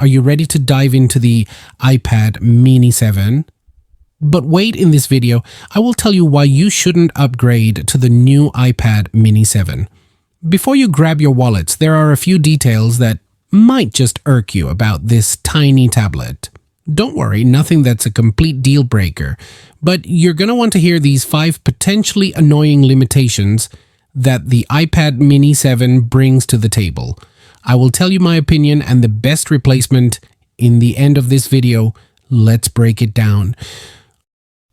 Are you ready to dive into the iPad mini 7? But wait, in this video, I will tell you why you shouldn't upgrade to the new iPad mini 7. Before you grab your wallets, there are a few details that might just irk you about this tiny tablet. Don't worry, nothing that's a complete deal breaker, but you're going to want to hear these 5 potentially annoying limitations that the iPad mini 7 brings to the table. I will tell you my opinion and the best replacement in the end of this video. Let's break it down.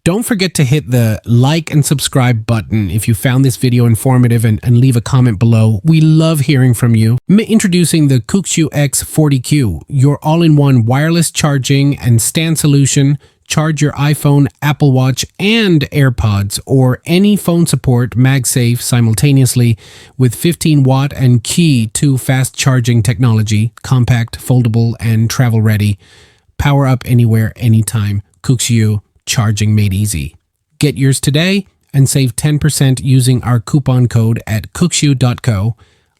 Don't forget to hit the like and subscribe button if you found this video informative and leave a comment below. We love hearing from you. Introducing the Kokushu X40Q, your all-in-one wireless charging and stand solution. Charge your iPhone, Apple Watch, and AirPods or any phone support MagSafe simultaneously with 15-watt and Qi 2 fast charging technology, compact, foldable, and travel ready. Power up anywhere, anytime. Kokushu, charging made easy. Get yours today and save 10% using our coupon code at kokushu.co.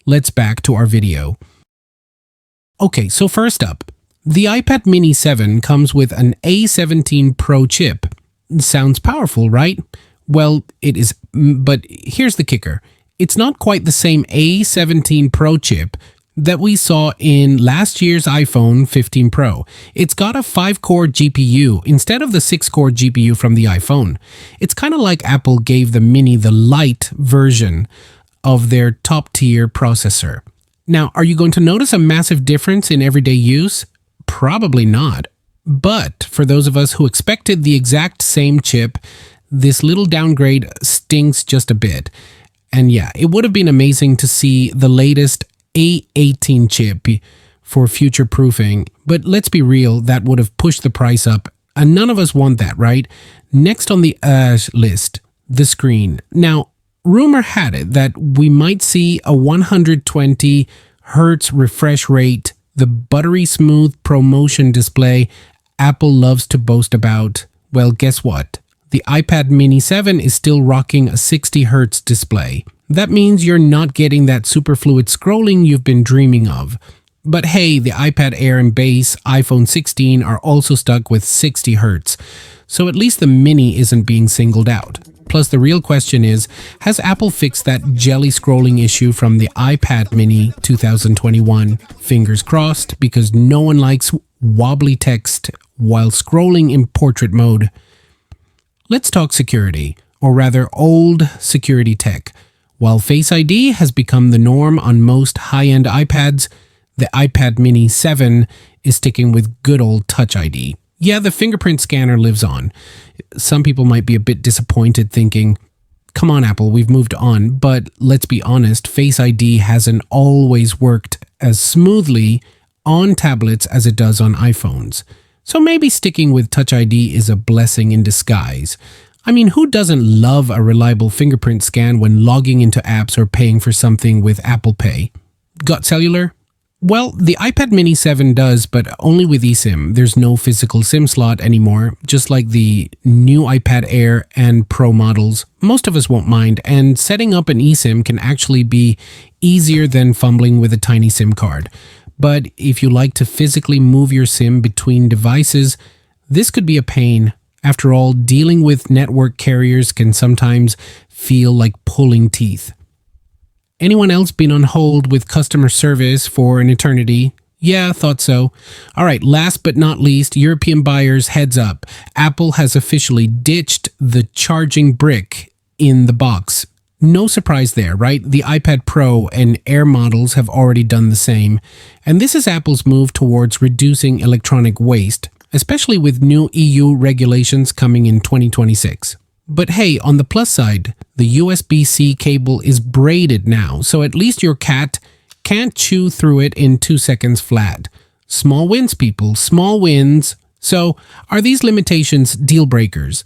Let's back to our video. Okay, so first up, the iPad mini 7 comes with an A77 Pro chip. Sounds powerful, right? Well, it is, but here's the kicker. It's not quite the same A17 Pro chip that we saw in last year's iPhone 15 Pro. It's got a 5-core GPU instead of the 6-core GPU from the iPhone. It's kind of like Apple gave the Mini the light version of their top-tier processor. Now, are you going to notice a massive difference in everyday use? Probably not. But for those of us who expected the exact same chip, this little downgrade stings just a bit. And yeah, it would have been amazing to see the latest A18 chip for future proofing, but let's be real, that would have pushed the price up, and none of us want that, right? Next on the list, the screen. Now, rumor had it that we might see a 120 Hz refresh rate, the buttery smooth ProMotion display Apple loves to boast about. Well, guess what? The iPad mini 7 is still rocking a 60 Hz display. That means you're not getting that super fluid scrolling you've been dreaming of. But hey, the iPad Air and base iPhone 16 are also stuck with 60 Hz, so at least the Mini isn't being singled out. Plus, the real question is, has Apple fixed that jelly scrolling issue from the iPad Mini 2021? Fingers crossed, because no one likes wobbly text while scrolling in portrait mode. Let's talk security, or rather old security tech. While Face ID has become the norm on most high-end iPads, the iPad mini 7 is sticking with good old Touch ID. Yeah, the fingerprint scanner lives on. Some people might be a bit disappointed thinking, come on Apple, we've moved on, but let's be honest, Face ID hasn't always worked as smoothly on tablets as it does on iPhones. So maybe sticking with Touch ID is a blessing in disguise. I mean, who doesn't love a reliable fingerprint scan when logging into apps or paying for something with Apple Pay? Got cellular? Well, the iPad mini 7 does, but only with eSIM. There's no physical SIM slot anymore, just like the new iPad Air and Pro models. Most of us won't mind, and setting up an eSIM can actually be easier than fumbling with a tiny SIM card. But if you like to physically move your SIM between devices, this could be a pain. After all, dealing with network carriers can sometimes feel like pulling teeth. Anyone else been on hold with customer service for an eternity? Yeah, thought so. All right, last but not least, European buyers, heads up. Apple has officially ditched the charging brick in the box. No surprise there, right? The iPad Pro and Air models have already done the same. And this is Apple's move towards reducing electronic waste, especially with new EU regulations coming in 2026. But hey, on the plus side, the USB-C cable is braided now, so at least your cat can't chew through it in 2 seconds flat. Small wins, people, small wins. So, are these limitations deal breakers?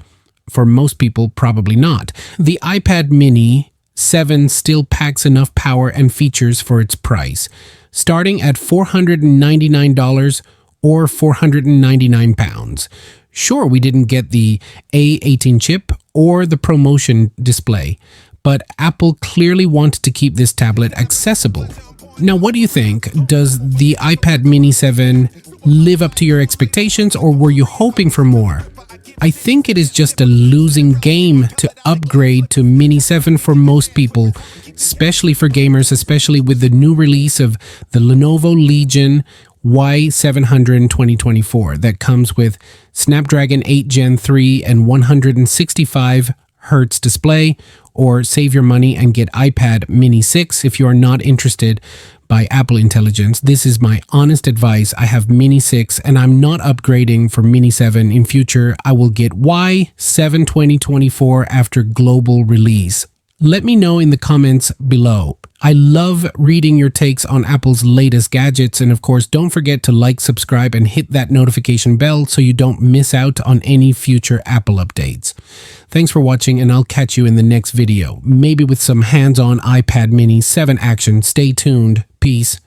For most people, probably not. The iPad mini 7 still packs enough power and features for its price, starting at $499 or £499. Sure, we didn't get the A18 chip or the ProMotion display, but Apple clearly wanted to keep this tablet accessible. Now, what do you think? Does the iPad mini 7 live up to your expectations, or were you hoping for more? I think it is just a losing game to upgrade to Mini 7 for most people, especially for gamers, especially with the new release of the Lenovo Legion Y700 in 2024 that comes with Snapdragon 8 Gen 3 and 165 Hz display. Or save your money and get iPad mini 6 if you are not interested by Apple Intelligence. This is my honest advice. I have mini 6 and I'm not upgrading for mini 7 in future. I will get Y7 2024 after global release. Let me know in the comments below. I love reading your takes on Apple's latest gadgets, and of course, don't forget to like, subscribe, and hit that notification bell so you don't miss out on any future Apple updates. Thanks for watching, and I'll catch you in the next video, maybe with some hands-on iPad mini 7 action. Stay tuned. Peace.